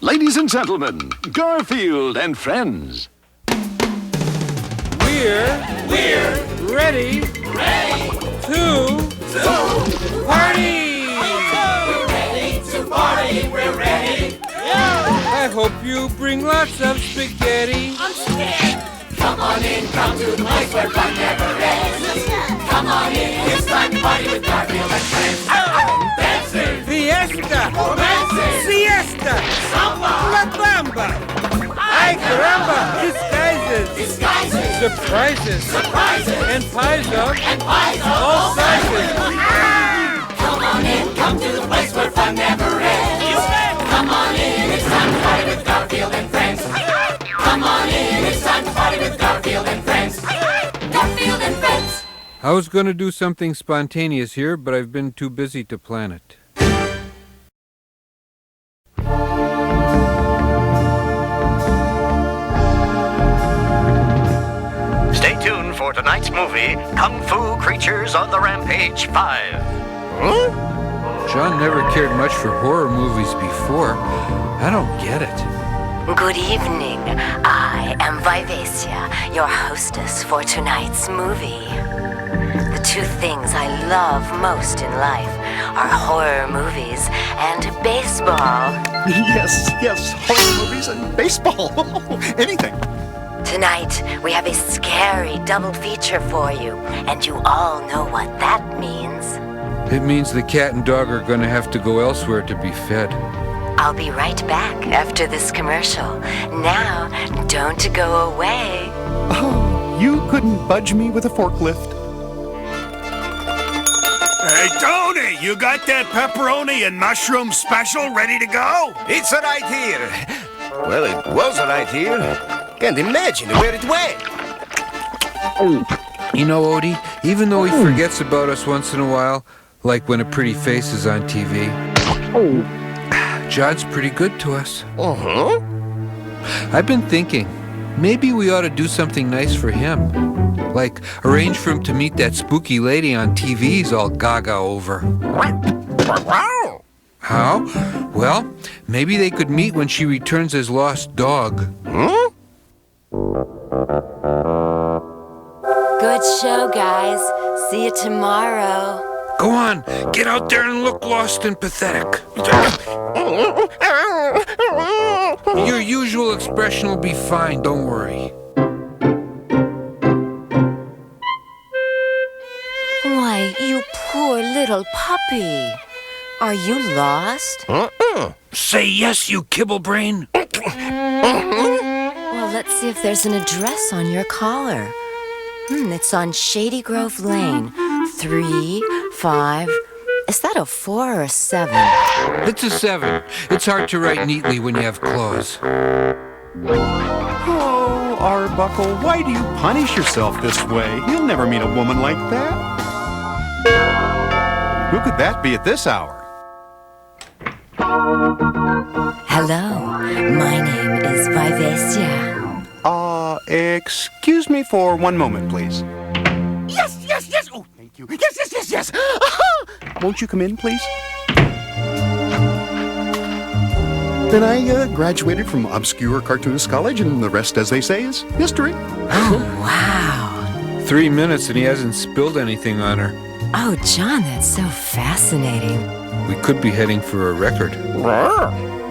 Ladies and gentlemen, Garfield and Friends. We're ready to party! We're ready to party, we're ready. I hope you bring lots of spaghetti. I'm scared. Come on in, come to the place where fun never ends. Come on in, it's time to party with Garfield and Friends. Dancing, Fiesta! romancing, Siesta! samba, La Bamba! Ay caramba! Disguises! Surprises! And pies of all sizes! Come on in, come to the place where fun never ends. Come on in, it's time to party with Garfield and Friends. Come on in, it's time to party with Garfield and Friends. Garfield and Friends. I was going to do something spontaneous here, but I've been too busy to plan it. Stay tuned for tonight's movie, Kung Fu Creatures on the Rampage 5. Huh? John never cared much for horror movies before. I don't get it. Good evening. I am Vivacia, your hostess for tonight's movie. The two things I love most in life are horror movies and baseball. Yes, horror movies and baseball. Anything. Tonight, we have a scary double feature for you, and you all know what that means. It means the cat and dog are going to have to go elsewhere to be fed. I'll be right back after this commercial. Now, don't go away. Oh, you couldn't budge me with a forklift. Hey, Tony, you got that pepperoni and mushroom special ready to go? It's right here. Well, it was right here. Can't imagine where it went. You know, Odie, even though he forgets about us once in a while, like when a pretty face is on TV, John's pretty good to us. Uh-huh. I've been thinking, maybe we ought to do something nice for him. Like arrange for him to meet that spooky lady on TV he's all gaga over. How? Well, maybe they could meet when she returns his lost dog. Huh? Good show, guys. See you tomorrow. Go on, get out there and look lost and pathetic. Your usual expression will be fine, don't worry. Why, you poor little puppy. Are you lost? Say yes, you kibblebrain. Well, let's see if there's an address on your collar. It's on Shady Grove Lane. 3, 5. Is that a 4 or a 7? It's a 7. It's hard to write neatly when you have claws. Oh, Arbuckle, why do you punish yourself this way? You'll never meet a woman like that. Who could that be at this hour? Hello, my name is Vivacia. Excuse me for one moment, please. Yes! Oh, thank you. Yes! Won't you come in, please? Then I graduated from obscure cartoonist college, and the rest, as they say, is history. Oh, wow. 3 minutes and he hasn't spilled anything on her. Oh, John, that's so fascinating. We could be heading for a record.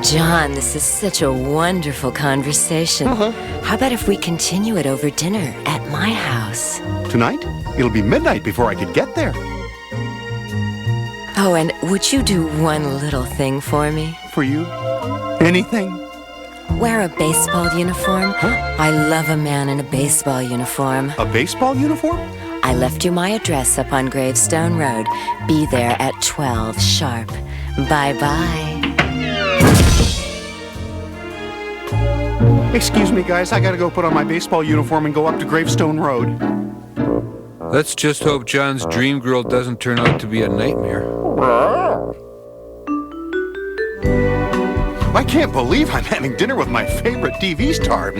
John, this is such a wonderful conversation. How about if we continue it over dinner at my house? Tonight? It'll be midnight before I could get there. Oh, and would you do one little thing for me? For you? Anything? Wear a baseball uniform. I love a man in a baseball uniform. A baseball uniform? I left you my address up on Gravestone Road. Be there at 12 sharp. Bye-bye. Excuse me, guys. I gotta go put on my baseball uniform and go up to Gravestone Road. Let's just hope John's dream girl doesn't turn out to be a nightmare. I can't believe I'm having dinner with my favorite TV star.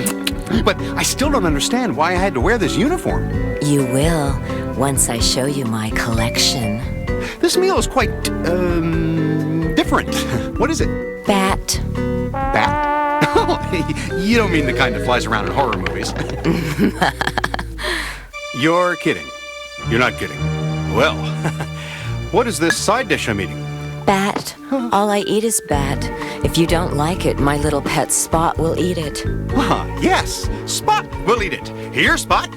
But I still don't understand why I had to wear this uniform. You will, once I show you my collection. This meal is quite, different. What is it? Bat. Bat? Oh, you don't mean the kind that flies around in horror movies. You're kidding. You're not kidding. Well, what is this side dish I'm eating? Bat. All I eat is bat. If you don't like it, my little pet Spot will eat it. Yes, Spot will eat it. Here, Spot.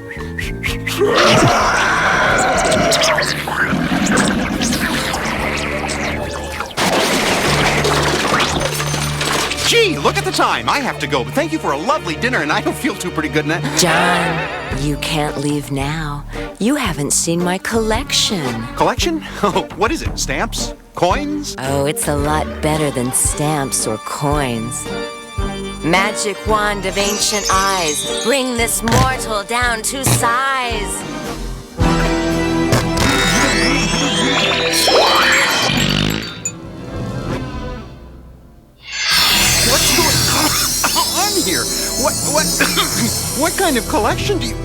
Gee, look at the time. I have to go, but thank you for a lovely dinner, and I don't feel too pretty good now. John, you can't leave now. You haven't seen my collection. Collection? Oh, what is it? Stamps? Coins? Oh, it's a lot better than stamps or coins. Magic wand of ancient eyes, bring this mortal down to size. What's going on here? What kind of collection do you...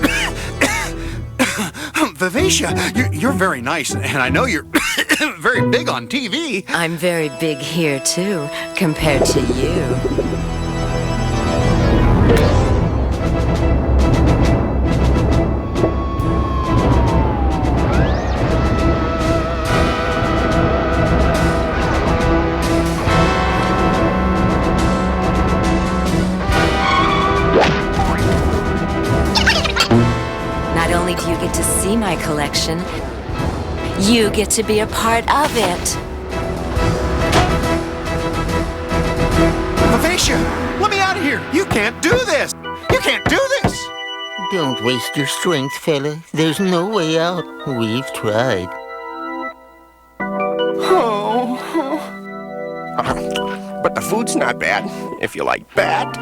Vivacia, you're very nice, and I know you're very big on TV. I'm very big here, too, compared to you. Not only do you get to see my collection, you get to be a part of it. Vivacia, let me out of here. You can't do this. You can't do this. Don't waste your strength, fella. There's no way out. We've tried. But the food's not bad, if you like bat.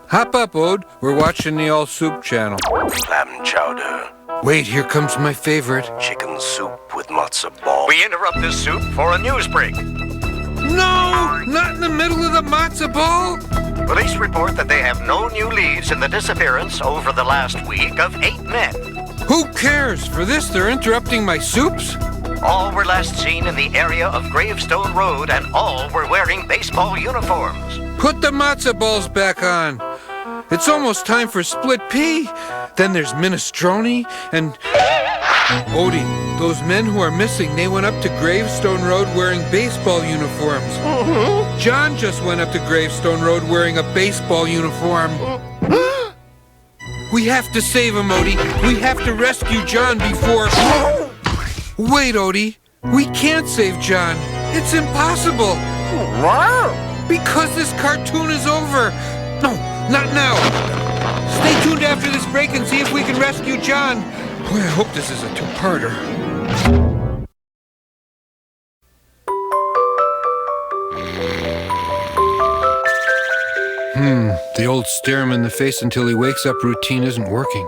Hop up, Ode. We're watching the All Soup channel. Clam chowder, Wait, here comes my favorite. chicken soup with matzo ball. We interrupt this soup for a news break. No! Not in the middle of the matzo ball! Police report that they have no new leads in the disappearance over the last week of 8 men. Who cares? For this, they're interrupting my soups? All were last seen in the area of Gravestone Road, and all were wearing baseball uniforms. Put the matzo balls back on. It's almost time for split pea. Then there's minestrone and... Odie, those men who are missing, they went up to Gravestone Road wearing baseball uniforms. John just went up to Gravestone Road wearing a baseball uniform. We have to save him, Odie. We have to rescue John before... Wait, Odie. We can't save John. It's impossible. Because this cartoon is over. No, not now. Stay tuned after this break and see if we can rescue John. Boy, I hope this is a two-parter. The old stare him in the face until he wakes up routine isn't working.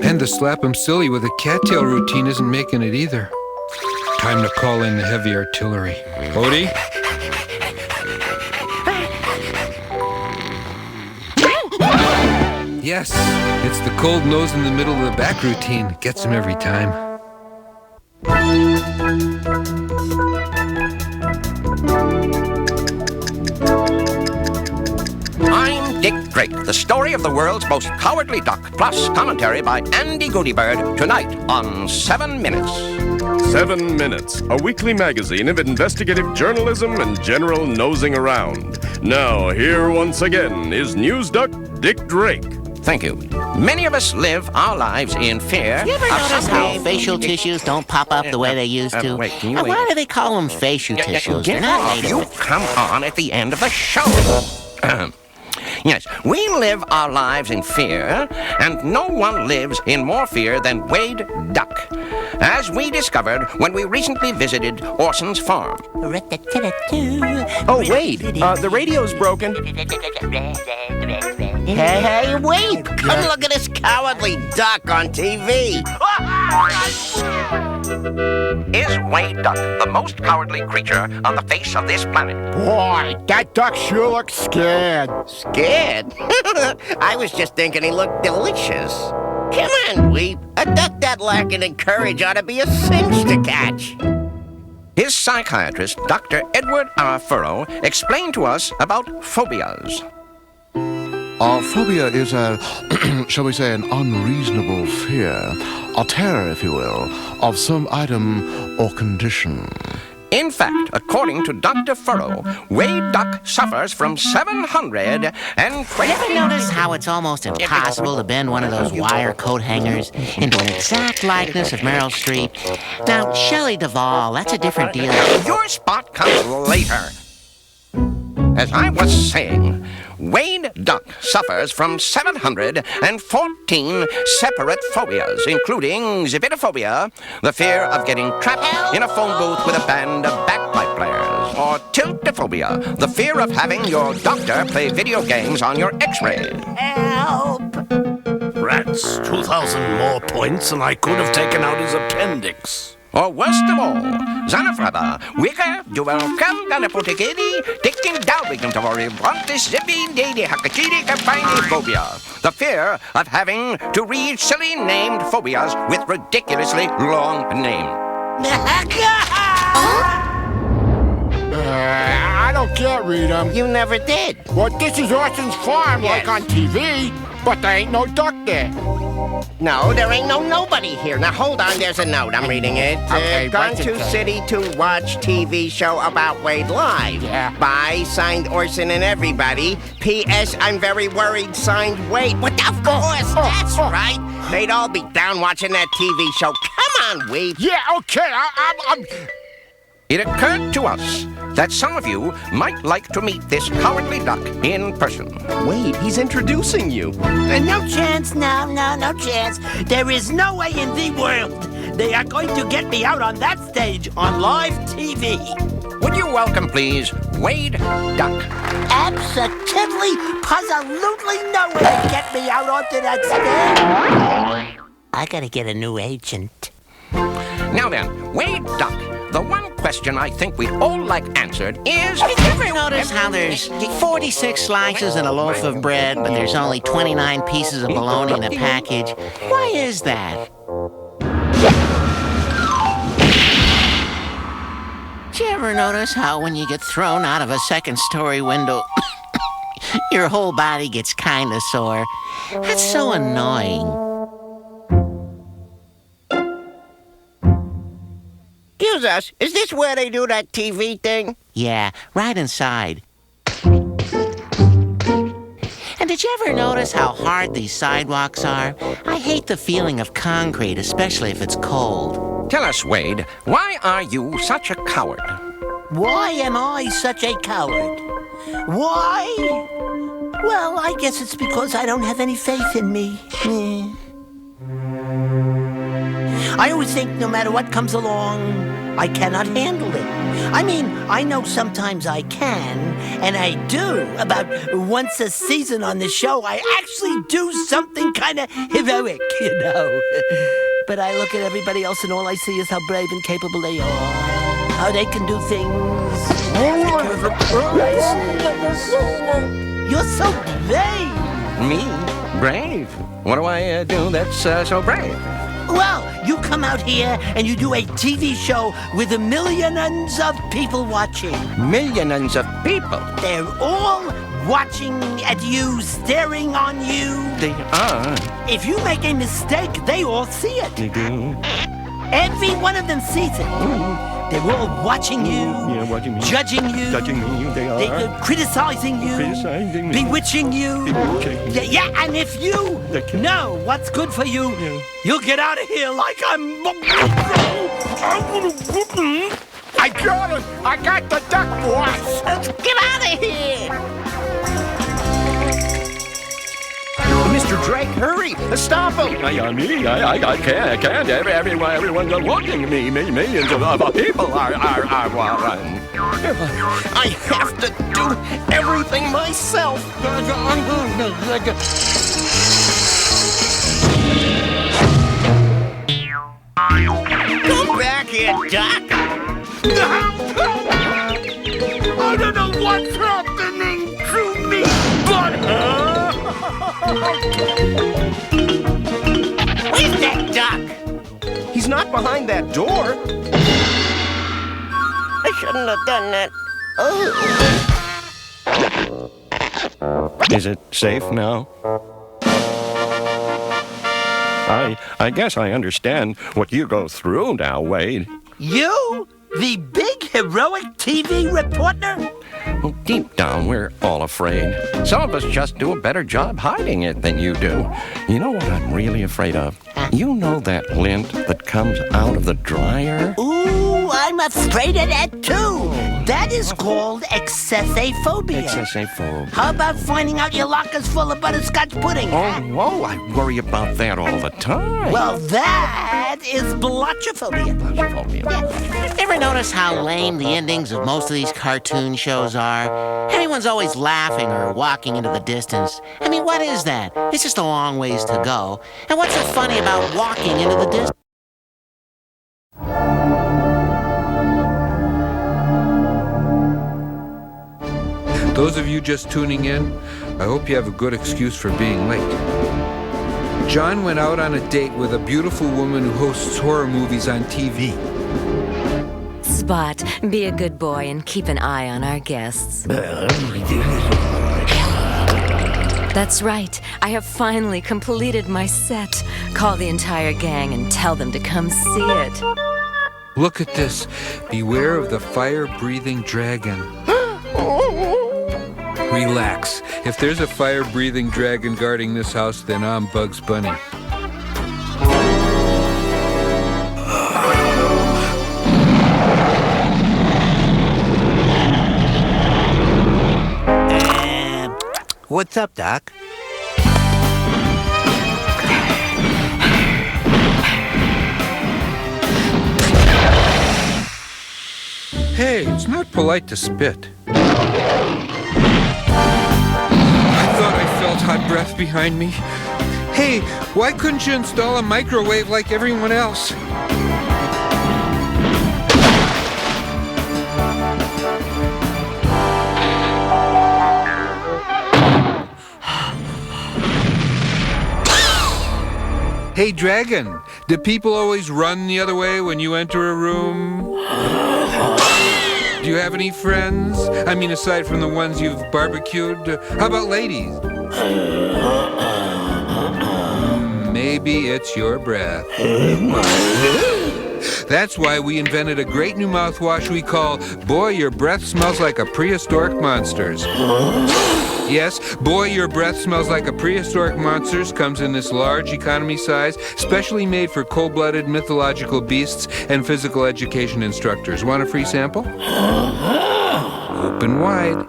And the slap him silly with a cattail routine isn't making it either. Time to call in the heavy artillery. Odie? Yes, it's the cold nose in the middle of the back routine. Gets him every time. I'm Dick Drake, the story of the world's most cowardly duck, plus commentary by Andy Goodybird, tonight on 7 Minutes. 7 Minutes, a weekly magazine of investigative journalism and general nosing around. Now, here once again is news duck Dick Drake. Thank you. Many of us live our lives in fear. You ever notice how facial tissues don't pop up the way they used to? Wait, can you wait? Why do they call them facial tissues? They're Get not off. made of You it. come on at the end of the show. Yes, we live our lives in fear, and no one lives in more fear than Wade Duck, as we discovered when we recently visited Orson's farm. Oh, Wade, the radio's broken. Hey, wait! Come look at this cowardly duck on TV. Is Wade Duck the most cowardly creature on the face of this planet? Boy, that duck sure looks scared. Scared? I was just thinking he looked delicious. Come on, Weep. A duck that lacking in courage ought to be a cinch to catch. His psychiatrist, Dr. Edward R. Furrow, explained to us about phobias. Phobia is a, shall we say, an unreasonable fear, a terror, if you will, of some item or condition. In fact, according to Dr. Furrow, Wade Duck suffers from 720... Ever notice how it's almost impossible to bend one of those wire coat hangers into an exact likeness of Meryl Streep? Now, Shelley Duvall, that's a different deal. Your spot comes later. As I was saying, Wade Duck suffers from 714 separate phobias, including zippitophobia, the fear of getting trapped in a phone booth with a band of bagpipe players, or tiltophobia, the fear of having your doctor play video games on your x-ray. Help! Rats, 2,000 more points and I could have taken out his appendix. Or worst of all, Zanafraba, Wicca, Duvalcam, Ganapotekedi, Taking Dalwicum Tavari, Brontis, Zippy, Dady, Hakachidi, Kapini phobia. The fear of having to read silly named phobias with ridiculously long names. I don't care, read 'em. You never did. Well, this is Orson's farm, like on TV, but there ain't no duck there. No, there ain't nobody here. Now, hold on, there's a note. I'm reading it. Okay, Gone what's it to say? city to watch TV show about Wade live. Yeah. By, signed Orson and everybody. P.S. I'm very worried, signed Wade. What, of course, that's right. They'd all be down watching that TV show. Come on, Wade. Yeah, okay, I'm... It occurred to us that some of you might like to meet this cowardly duck in person. Wade, he's introducing you. No chance, no chance. There is no way in the world they are going to get me out on that stage on live TV. Would you welcome, please, Wade Duck? Absolutely, positively no way to get me out onto that stage. I gotta get a new agent. Now then, Wade Duck, the one question I think we'd all like answered is... Have you ever noticed how there's 46 slices in a loaf of bread, but there's only 29 pieces of bologna in a package? Why is that? Did you ever notice how when you get thrown out of a second-story window, your whole body gets kind of sore? That's so annoying. Excuse us, is this where they do that TV thing? Yeah, right inside. And did you ever notice how hard these sidewalks are? I hate the feeling of concrete, especially if it's cold. Tell us, Wade, why are you such a coward? Why am I such a coward? Why? Well, I guess it's because I don't have any faith in me. I always think no matter what comes along, I cannot handle it. I mean, I know sometimes I can, and I do. About once a season on the show, I actually do something kind of heroic, you know. But I look at everybody else, and all I see is how brave and capable they are. How they can do things. You're so brave. Me? Brave? What do I do that's so brave? Well, you come out here and you do a TV show with millions of people watching. Millions of people? They're all watching at you, staring on you. They are. If you make a mistake, they all see it. They do. Every one of them sees it. They're all watching you, judging you, They're criticizing you, bewitching you. Yeah, and if you know what's good for you, you'll get out of here like I got it! I got the duck, boss! Let's get out of here! Mr. Drake, hurry! Stop him! I can't. Everyone's watching me. Millions of people are I have to do everything myself. Come back here, Doc. I don't know what's happening to me, but... Where's that duck? He's not behind that door. shouldn't have done that. Is it safe now? I guess I understand what you go through now, Wade. You? The big heroic TV reporter? Well, deep down, we're all afraid. Some of us just do a better job hiding it than you do. You know what I'm really afraid of? You know that lint that comes out of the dryer? Ooh, I'm afraid of that too. That is called excessiphobia. Excessiphobia. How about finding out your locker's full of butterscotch pudding? Oh, I worry about that all the time. Well, that is blotchophobia. Ever notice how lame the endings of most of these cartoon shows are? Everyone's always laughing or walking into the distance. I mean, what is that? It's just a long ways to go. And what's so funny about walking into the distance? Those of you just tuning in, I hope you have a good excuse for being late. John went out on a date with a beautiful woman who hosts horror movies on TV. Spot, be a good boy and keep an eye on our guests. That's right. I have finally completed my set. Call the entire gang and tell them to come see it. Look at this. Beware of the fire-breathing dragon. Relax. If there's a fire-breathing dragon guarding this house, then I'm Bugs Bunny. What's up, Doc? Hey, it's not polite to spit. I thought I felt hot breath behind me. Hey, why couldn't you install a microwave like everyone else? Hey, Dragon, do people always run the other way when you enter a room? Do you have any friends? I mean, aside from the ones you've barbecued, how about ladies? Maybe it's your breath. That's why we invented a great new mouthwash we call Boy, Your Breath Smells Like a Prehistoric Monsters. Yes, Boy, Your Breath Smells Like a Prehistoric Monsters comes in this large economy size, specially made for cold-blooded mythological beasts and physical education instructors. Want a free sample? Open wide.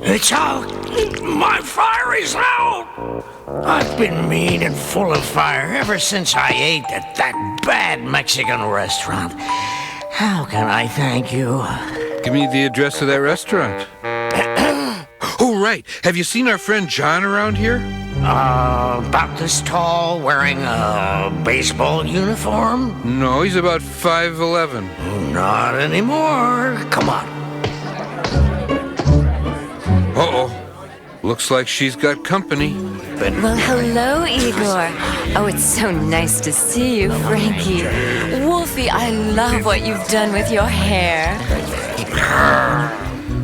It's out! My fire is out! I've been mean and full of fire ever since I ate at that bad Mexican restaurant. How can I thank you? Give me the address of that restaurant. Oh, right. Have you seen our friend John around here? About this tall, wearing a baseball uniform? No, he's about 5'11". Not anymore. Come on. Uh-oh. Looks like she's got company. Well, hello, Igor. Oh, it's so nice to see you, Frankie. Wolfie, I love what you've done with your hair.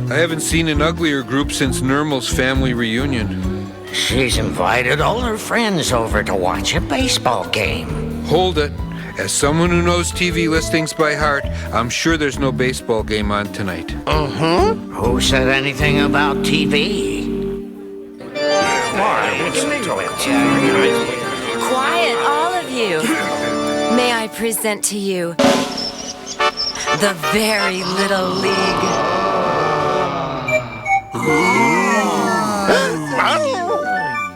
I haven't seen an uglier group since Nermal's family reunion. She's invited all her friends over to watch a baseball game. Hold it. As someone who knows TV listings by heart, I'm sure there's no baseball game on tonight. Who said anything about TV? Quiet, all of you. May I present to you the Very Little League.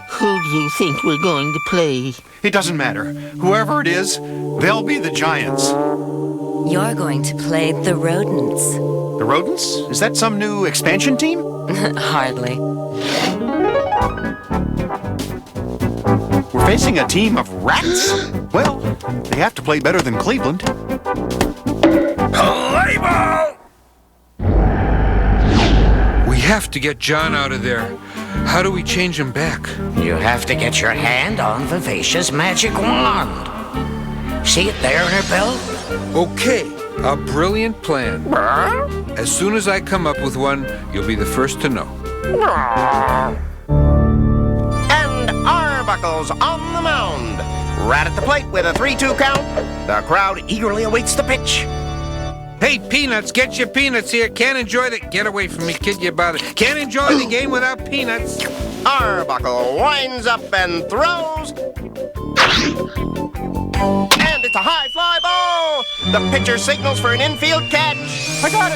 Who do you think we're going to play? It doesn't matter. Whoever it is, they'll be the Giants. You're going to play the Rodents. The Rodents? Is that some new expansion team? Hardly. We're facing a team of rats? Well, they have to play better than Cleveland. Play ball! have to get John out of there. How do we change him back? You have to get your hand on Vivacia's magic wand. See it there in her belt? Okay, a brilliant plan. As soon as I come up with one, you'll be the first to know. And Arbuckle's on the mound. Right at the plate with a 3-2 count. The crowd eagerly awaits the pitch. Hey, Peanuts, get your peanuts here. Can't enjoy the... Get away from me, kid, you bother. Can't enjoy the game without peanuts. Arbuckle winds up and throws. And it's a high fly ball. The pitcher signals for an infield catch. I got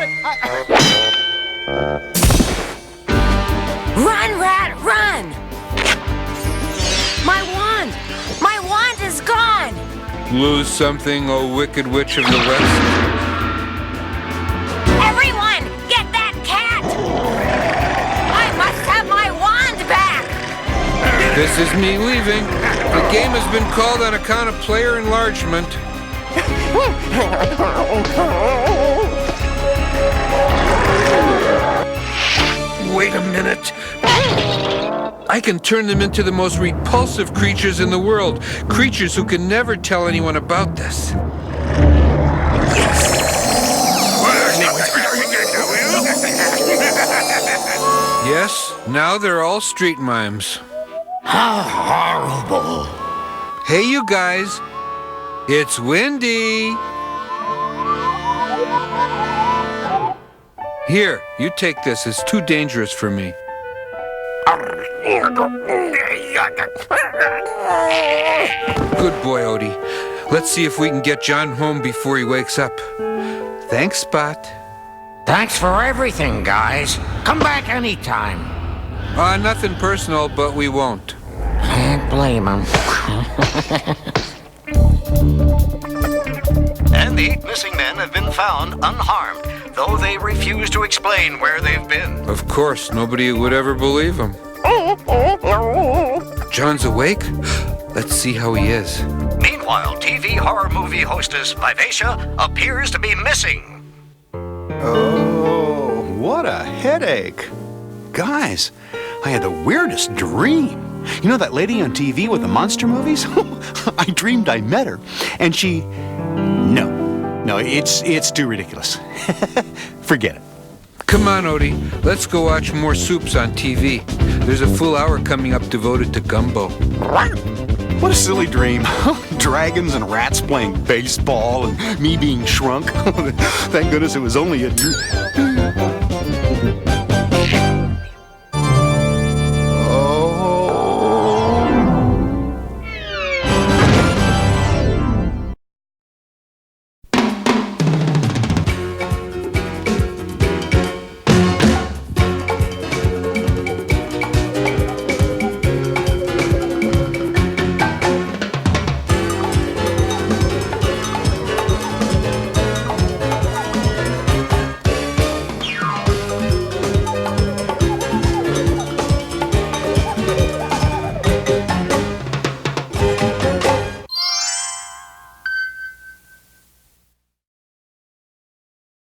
it. Run, Rat, run! My wand is gone! Lose something, oh wicked witch of the west. Everyone, get that cat! I must have my wand back! This is me leaving. The game has been called on account of player enlargement. Wait a minute. I can turn them into the most repulsive creatures in the world. Creatures who can never tell anyone about this. Yes, now they're all street mimes. How horrible. Hey, you guys. It's windy. Here, you take this. It's too dangerous for me. Good boy, Odie. Let's see if we can get John home before he wakes up. Thanks, Spot. Thanks for everything, guys. Come back anytime. Nothing personal, but we won't. Can't blame him. And the 8 missing men have been found unharmed, though they refuse to explain where they've been. Of course, nobody would ever believe him. John's awake? Let's see how he is. Meanwhile, TV horror movie hostess Vivacia appears to be missing. Oh, what a headache. Guys, I had the weirdest dream. You know that lady on TV with the monster movies? I dreamed I met her, and she... No, it's too ridiculous. Forget it. Come on, Odie. Let's go watch more soups on TV. There's a full hour coming up devoted to gumbo. What a silly dream. Dragons and rats playing baseball and me being shrunk. Thank goodness it was only a dream.